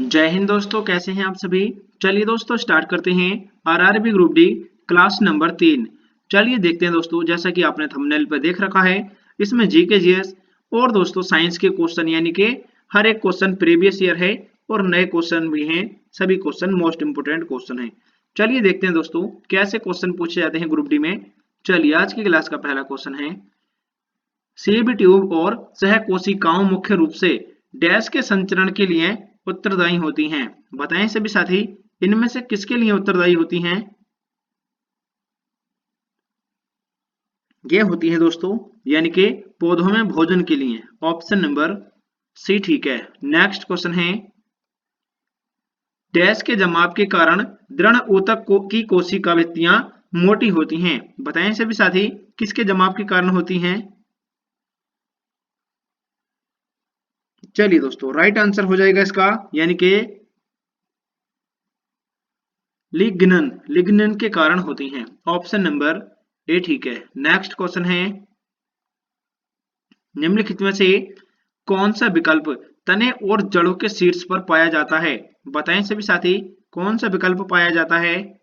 जय हिंद दोस्तों, कैसे हैं आप सभी। चलिए दोस्तों स्टार्ट करते हैं RRB group D class number 3। चलिए देखते हैं दोस्तों, जैसा कि आपने थंबनेल पर देख रखा है, इसमें जीके जीएस और दोस्तों साइंस के क्वेश्चन यानी कि हर एक क्वेश्चन प्रीवियस ईयर है और नए क्वेश्चन भी हैं। सभी क्वेश्चन मोस्ट इंपोर्टेंट क्वेश्चन हैं। चलिए देखते हैं दोस्तों कैसे क्वेश्चन पूछे जाते हैं ग्रुप डी में। चलिए आज की क्लास का पहला क्वेश्चन है, सीब ट्यूब और सहकोशिकाओं मुख्य रूप से डैश के संचरण के लिए उत्तरदायी होती हैं। बताएं सभी साथी, इनमें से किसके लिए उत्तरदायी होती हैं। ये होती है दोस्तों यानी कि पौधों में भोजन के लिए। ऑप्शन नंबर सी ठीक है। नेक्स्ट क्वेश्चन है, डैश के जमाव के कारण दृढ़ ऊतक की कोशिका भित्तियां मोटी होती हैं। बताएं सभी साथी, किसके जमाव के कारण होती हैं। चलिए दोस्तों राइट आंसर हो जाएगा इसका यानी कि लिग्नन के कारण होती हैं। ऑप्शन नंबर ए ठीक है। नेक्स्ट क्वेश्चन है, निम्नलिखित में से कौन सा विकल्प तने और जड़ों के शीर्ष पर पाया जाता है। बताएं सभी साथी, कौन सा विकल्प पाया जाता है।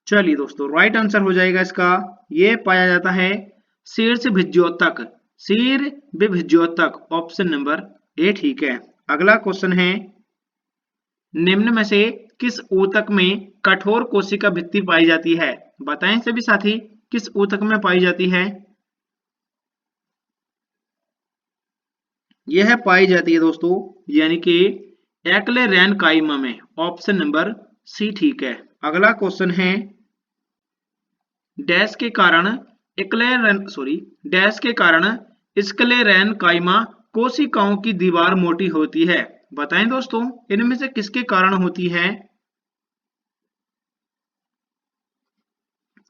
चलिए दोस्तों राइट आंसर हो जाएगा इसका, ये पाया जाता है शीर्ष भिज्योतक, शीर विभिज्योतक। ऑप्शन नंबर ए ठीक है। अगला क्वेश्चन है, निम्न में से किस ऊतक में कठोर कोशिका भित्ति पाई जाती है। बताएं सभी साथी, किस ऊतक में पाई जाती है। यह पाई जाती है दोस्तों यानी कि एक्लेरेनकाइमा में। ऑप्शन नंबर सी ठीक है। अगला क्वेश्चन है, डैश के कारण डैश के कारण स्क्लेरेनकाइमा कोशिकाओं की दीवार मोटी होती है। बताएं दोस्तों, इनमें से किसके कारण होती है।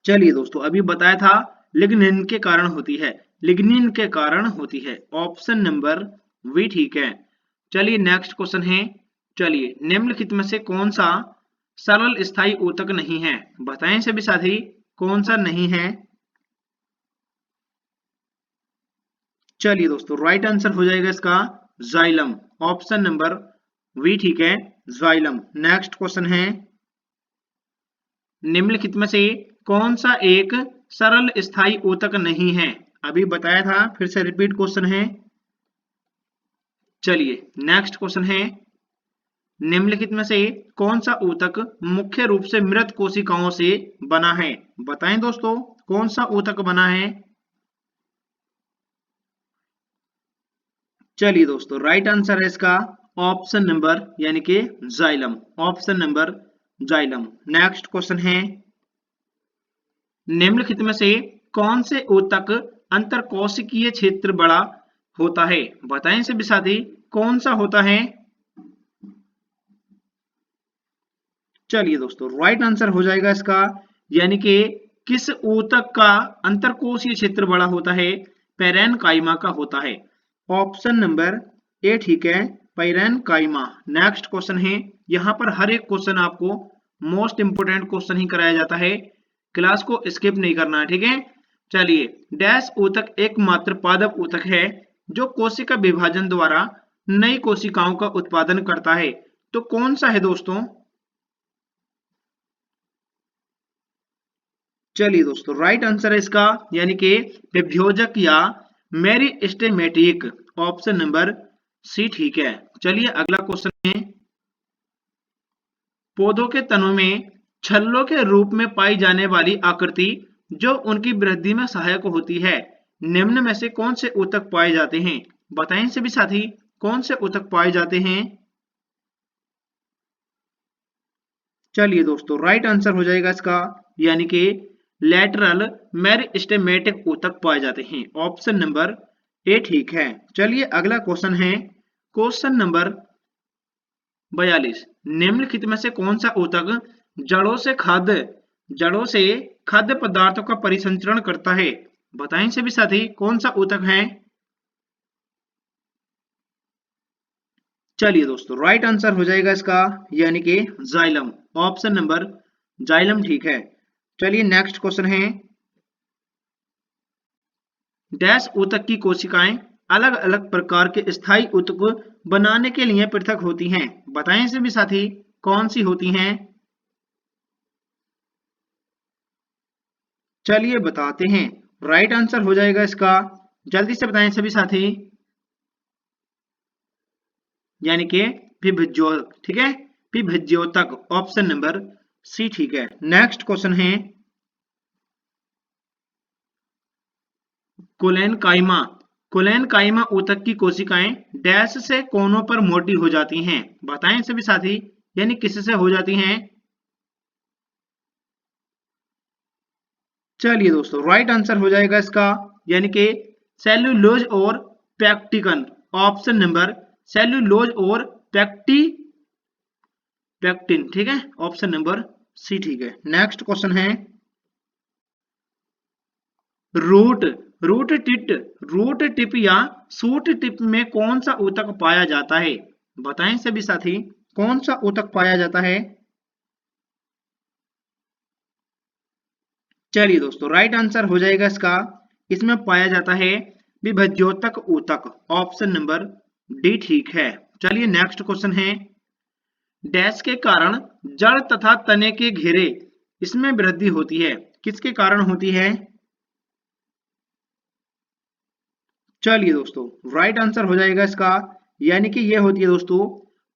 चलिए दोस्तों अभी बताया था लिग्निन के कारण होती है, लिग्निन के कारण होती है। ऑप्शन नंबर वी ठीक है। चलिए नेक्स्ट क्वेश्चन है, चलिए निम्नलिखित में से कौन सा सरल स्थायी ऊतक नहीं है। बताएं सभी साथी, कौन सा नहीं है। चलिए दोस्तों राइट आंसर हो जाएगा इसका जाइलम। ऑप्शन नंबर वी ठीक है, जाइलम। नेक्स्ट क्वेश्चन है, निम्नलिखित में से कौन सा एक सरल स्थायी ऊतक नहीं है। अभी बताया था, फिर से रिपीट क्वेश्चन है। चलिए नेक्स्ट क्वेश्चन है, निम्नलिखित में से कौन सा ऊतक मुख्य रूप से मृत कोशिकाओं से बना है। बताएं दोस्तों, कौन सा ऊतक बना है। चलिए दोस्तों राइट आंसर है इसका ऑप्शन नंबर यानी कि xylem. Option number xylem. Next question है, निम्नलिखित में से कौन से ऊतक अंतरकोशिकीय क्षेत्र बड़ा होता है। बताएं सभी साथी, कौन सा होता है। चलिए दोस्तों राइट आंसर हो जाएगा इसका यानी कि किस ऊतक का अंतरकोशीय क्षेत्र बड़ा होता है। पैरेनकाइमा का होता है। ऑप्शन नंबर ए ठीक है, पैरेनकाइमा। नेक्स्ट क्वेश्चन है, यहाँ पर हर एक क्वेश्चन आपको मोस्ट इंपोर्टेंट क्वेश्चन ही कराया जाता है, क्लास को स्किप नहीं करना है, ठीक है। चलिए, डैश ऊतक एकमात्र पादप ऊतक है जो कोशिका विभाजन द्वारा नई कोशिकाओं का उत्पादन करता है। तो कौन सा है दोस्तों। चलिए दोस्तों राइट आंसर है इसका यानी कि विभ्योजक या मेरिस्टेमेटिक। ऑप्शन नंबर सी ठीक है। चलिए अगला क्वेश्चन है, पौधों के तनों में छल्लों के रूप में पाई जाने वाली आकृति जो उनकी वृद्धि में सहायक होती है, निम्न में से कौन से ऊतक पाए जाते हैं। बताएं सभी साथी, कौन से ऊतक पाए जाते हैं। चलिए दोस्तों राइट आंसर हो जाएगा इसका यानी कि लैटरल मेरिस्टेमेटिक ऊतक पाए जाते हैं। ऑप्शन नंबर ए ठीक है। चलिए अगला क्वेश्चन है, क्वेश्चन नंबर 42, निम्नलिखित में से कौन सा ऊतक जड़ों से खाद्य पदार्थों का परिसंचरण करता है। बताएं सभी साथी, कौन सा ऊतक है। चलिए दोस्तों राइट आंसर हो जाएगा इसका यानी कि जाइलम। ऑप्शन नंबर जाइलम ठीक है। चलिए नेक्स्ट क्वेश्चन है, डैश ऊतक की कोशिकाएं अलग अलग प्रकार के स्थायी ऊतक बनाने के लिए पृथक होती हैं। बताएं सभी साथी कौन सी होती हैं? चलिए बताते हैं। राइट आंसर हो जाएगा इसका, जल्दी से बताएं सभी साथी, यानी कि विभज्योतक। ठीक है, विभज्योतक ऑप्शन नंबर सी ठीक है। नेक्स्ट क्वेश्चन है कोलेनकाइमा। कोलेनकाइमा ऊतक की कोशिकाएं डैश से कोनों पर मोटी हो जाती हैं। बताएं सभी साथी, यानी किससे हो जाती हैं? चलिए दोस्तों, राइट आंसर हो जाएगा इसका, यानी कि सेल्यूलोज और पैक्टिकन। ऑप्शन नंबर सेल्यूलोज और पैक्टिन। ठीक है, ऑप्शन नंबर सी ठीक है। नेक्स्ट क्वेश्चन है रूट रूट टिप या सूट टिप में कौन सा ऊतक पाया जाता है? बताएं सभी साथी, कौन सा ऊतक पाया जाता है? चलिए दोस्तों, राइट आंसर हो जाएगा इसका, इसमें पाया जाता है विभज्योतक ऊतक। ऑप्शन नंबर डी ठीक है। चलिए नेक्स्ट क्वेश्चन है डैश के कारण जड़ तथा तने के घेरे इसमें वृद्धि होती है। किसके कारण होती है? चलिए दोस्तों, राइट आंसर हो जाएगा इसका, यानी कि यह होती है दोस्तों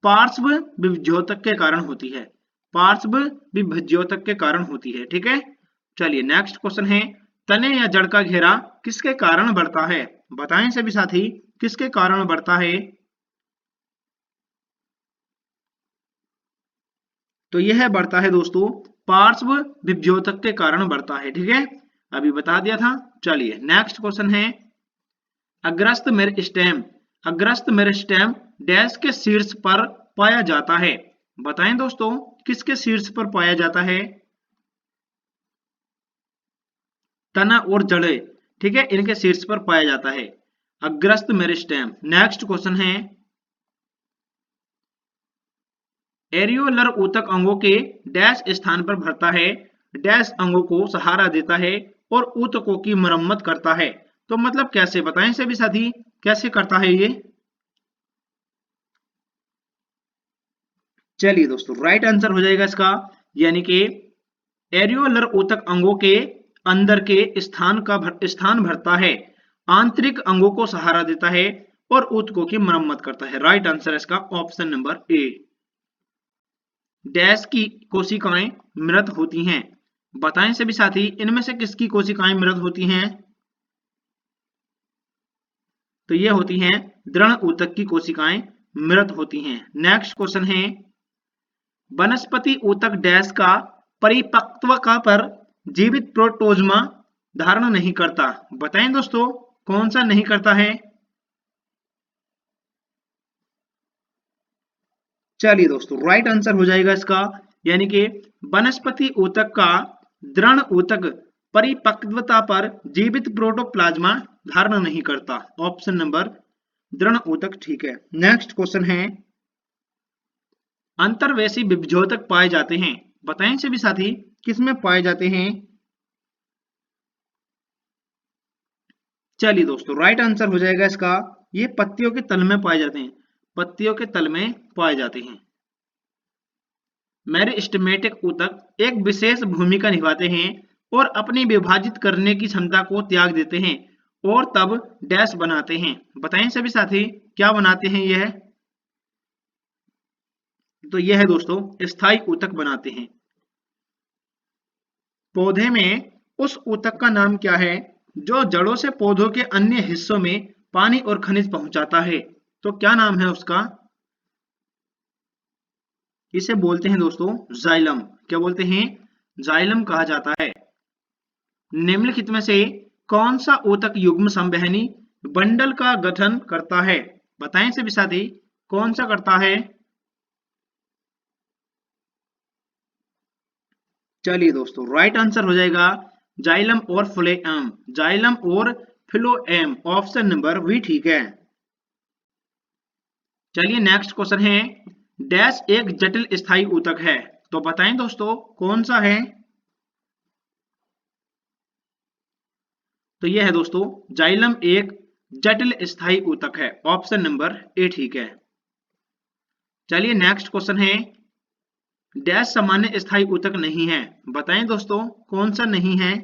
पार्श्व विभज्योतक के कारण होती है। पार्श्व विभज्योतक के कारण होती है। ठीक है, चलिए नेक्स्ट क्वेश्चन है तने या जड़ का घेरा किसके कारण बढ़ता है? बताएं सभी साथी, किसके कारण बढ़ता है? तो यह बढ़ता है दोस्तों पार्श्व विभज्योतक के कारण बढ़ता है। ठीक है, अभी बता दिया था। चलिए नेक्स्ट क्वेश्चन है अग्रस्त मेरिस्टेम। अग्रस्त मेरिस्टेम डैश के शीर्ष पर पाया जाता है। बताएं दोस्तों, किसके शीर्ष पर पाया जाता है? तना और जड़े, ठीक है, इनके शीर्ष पर पाया जाता है अग्रस्त मेरिस्टेम। नेक्स्ट क्वेश्चन है एरियोलर ऊतक अंगों के डैश स्थान पर भरता है, डैश अंगों को सहारा देता है और ऊतकों की मरम्मत करता है। तो मतलब कैसे? बताएं सभी साथी, कैसे करता है ये? चलिए दोस्तों, राइट आंसर हो जाएगा इसका, यानी कि एरियोलर ऊतक अंगों के अंदर के स्थान भरता है, आंतरिक अंगों को सहारा देता है और ऊतकों की मरम्मत करता है। राइट आंसर इसका ऑप्शन नंबर ए। डैश की कोशिकाएं मृत होती हैं। बताएं सभी साथी, इनमें से किसकी कोशिकाएं मृत होती हैं? तो ये होती हैं दृढ़ ऊतक की कोशिकाएं मृत होती हैं। नेक्स्ट क्वेश्चन है वनस्पति ऊतक डैश का परिपक्व का पर जीवित प्रोटोजमा धारण नहीं करता। बताएं दोस्तों, कौन सा नहीं करता है? चलिए दोस्तों, राइट आंसर हो जाएगा इसका, यानी कि वनस्पति ऊतक का दृढ़ ऊतक परिपक्वता पर जीवित प्रोटोप्लाज्मा धारण नहीं करता। ऑप्शन नंबर दृढ़ ऊतक ठीक है। नेक्स्ट क्वेश्चन है अंतर्वैसी विभज्योतक पाए जाते हैं। बताएं सभी साथी, किसमें पाए जाते हैं? चलिए दोस्तों, राइट आंसर हो जाएगा इसका, ये पत्तियों के तल में पाए जाते हैं, पत्तियों के तल में पाए जाते हैं। मेरिस्टेमेटिक ऊतक एक विशेष भूमिका निभाते हैं और अपनी विभाजित करने की क्षमता को त्याग देते हैं और तब डैश बनाते हैं। बताएं सभी साथी, क्या बनाते हैं यह? तो यह है दोस्तों स्थायी ऊतक बनाते हैं। पौधे में उस ऊतक का नाम क्या है जो जड़ों से पौधों के अन्य हिस्सों में पानी और खनिज पहुंचाता है? तो क्या नाम है उसका? इसे बोलते हैं दोस्तों जाइलम। क्या बोलते हैं? जाइलम कहा जाता है। निम्नलिखित में से कौन सा ऊतक युग्म संवहनी बंडल का गठन करता है? बताएं सभी साथी, कौन सा करता है? चलिए दोस्तों, राइट आंसर हो जाएगा जाइलम और फ्लोएम। जाइलम और फ्लोएम, ऑप्शन नंबर बी ठीक है। चलिए नेक्स्ट क्वेश्चन है डैश एक जटिल स्थायी ऊतक है। तो बताएं दोस्तों, कौन सा है? तो यह है दोस्तों जाइलम एक जटिल स्थायी ऊतक है। ऑप्शन नंबर ए ठीक है। चलिए नेक्स्ट क्वेश्चन है, डैश सामान्य स्थायी ऊतक नहीं है। बताएं दोस्तों कौन सा नहीं है।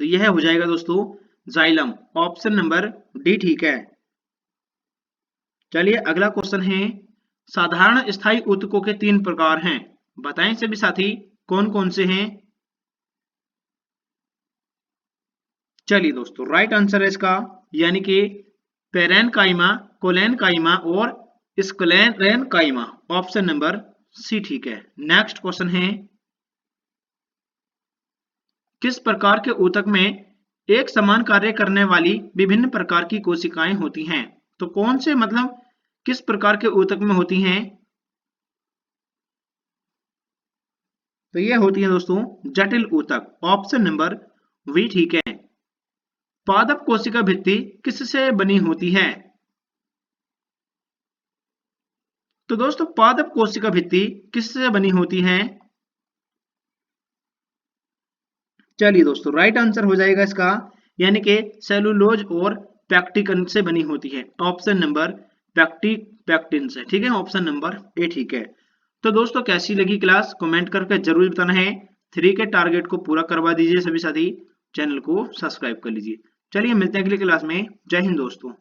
तो यह हो जाएगा दोस्तों जाइलम। ऑप्शन नंबर डी ठीक है। चलिए अगला क्वेश्चन है, साधारण स्थायी ऊतकों के 3 प्रकार हैं। बताएं सभी साथी कौन कौन से हैं। चलिए दोस्तों राइट आंसर है इसका यानी कि पेरेनकाइमा, कोलेनकाइमा और स्क्लेरेनकाइमा। ऑप्शन नंबर सी ठीक है। नेक्स्ट क्वेश्चन है, किस प्रकार के ऊतक में एक समान कार्य करने वाली विभिन्न प्रकार की कोशिकाएं होती हैं। तो कौन से मतलब किस प्रकार के ऊतक में होती हैं। तो ये होती है दोस्तों जटिल ऊतक। ऑप्शन नंबर वी ठीक है। पादप कोशिका भित्ति किससे बनी होती है। तो दोस्तों पादप कोशिका भित्ति किससे बनी होती है। चलिए दोस्तों राइट आंसर हो जाएगा इसका यानी कि सेलुलोज और पैक्टिकन से बनी होती है। ऑप्शन नंबर पैक्टिन से ठीक है। ऑप्शन नंबर ए ठीक है। तो दोस्तों कैसी लगी क्लास कमेंट करके जरूर बताना है। 3 के टारगेट को पूरा करवा दीजिए सभी साथी। चैनल को सब्सक्राइब कर लीजिए। चलिए मिलते हैं अगली क्लास में। जय हिंद दोस्तों।